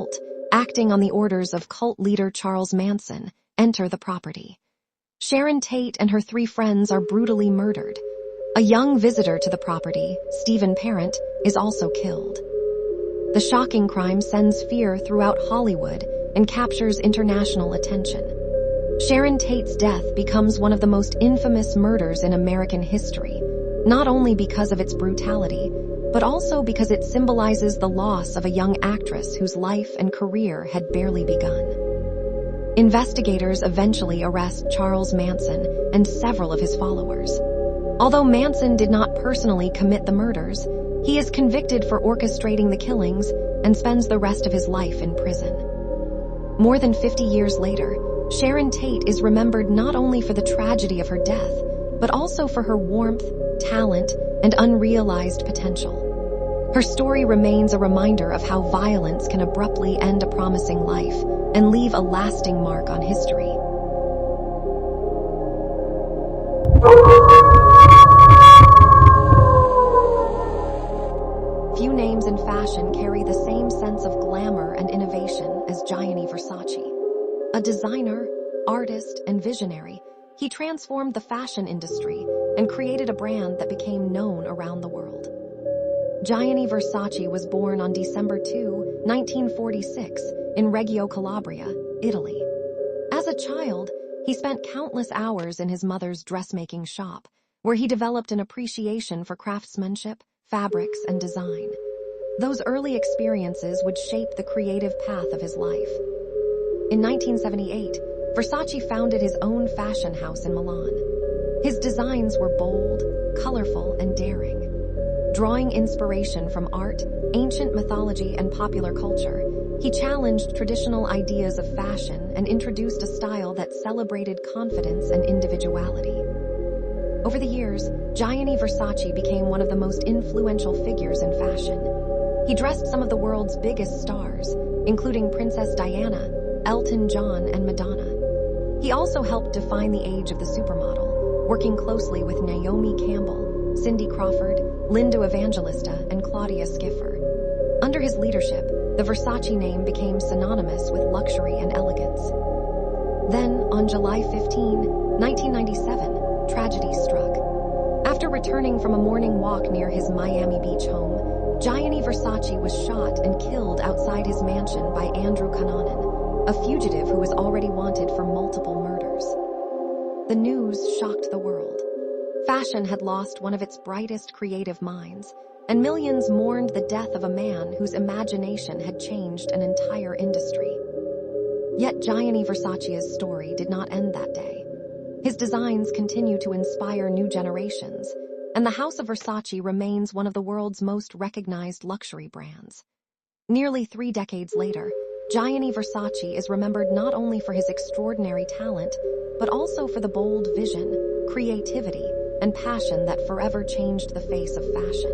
cult, acting on the orders of cult leader Charles Manson, enter the property. Sharon Tate and her 3 friends are brutally murdered. A young visitor to the property, Stephen Parent, is also killed. The shocking crime sends fear throughout Hollywood and captures international attention. Sharon Tate's death becomes one of the most infamous murders in American history, not only because of its brutality, but also because it symbolizes the loss of a young actress whose life and career had barely begun. Investigators eventually arrest Charles Manson and several of his followers. Although Manson did not personally commit the murders, he is convicted for orchestrating the killings and spends the rest of his life in prison. More than 50 years later, Sharon Tate is remembered not only for the tragedy of her death, but also for her warmth, talent, and unrealized potential. Her story remains a reminder of how violence can abruptly end a promising life and leave a lasting mark on history. Few names in fashion carry the same sense of glamour and innovation as 𝗘𝗎𝗪𝗧𝗢. A designer, artist, and visionary, he transformed the fashion industry and created a brand that became known around the world. 𝗘𝗎𝗪𝗧𝗢 was born on December 2, 1946, in Reggio Calabria, Italy. As a child, he spent countless hours in his mother's dressmaking shop, where he developed an appreciation for craftsmanship, fabrics, and design. Those early experiences would shape the creative path of his life. In 1978, Versace founded his own fashion house in Milan. His designs were bold, colorful, and daring. Drawing inspiration from art, ancient mythology, and popular culture, he challenged traditional ideas of fashion and introduced a style that celebrated confidence and individuality. Over the years, 𝗘𝗎𝗪𝗧𝗢 became one of the most influential figures in fashion. He dressed some of the world's biggest stars, including Princess Diana, Elton John, and Madonna. He also helped define the age of the supermodel, working closely with Naomi Campbell, Cindy Crawford, Linda Evangelista, and Claudia Schiffer. Under his leadership, the Versace name became synonymous with luxury and elegance. Then, on July 15, 1997, tragedy struck. After returning from a morning walk near his Miami Beach home, 𝗘𝗎𝗪𝗧𝗢 was shot and killed outside his mansion by Andrew Cunanan, a fugitive who was already wanted for multiple murders. The news shocked the world. Fashion had lost one of its brightest creative minds, and millions mourned the death of a man whose imagination had changed an entire industry. Yet 𝗘𝗎𝗪𝗧𝗢's story did not end that day. His designs continue to inspire new generations, and the House of Versace remains one of the world's most recognized luxury brands. Nearly 3 decades later, 𝗘𝗎𝗪𝗧𝗢 is remembered not only for his extraordinary talent, but also for the bold vision, creativity, and passion that forever changed the face of fashion.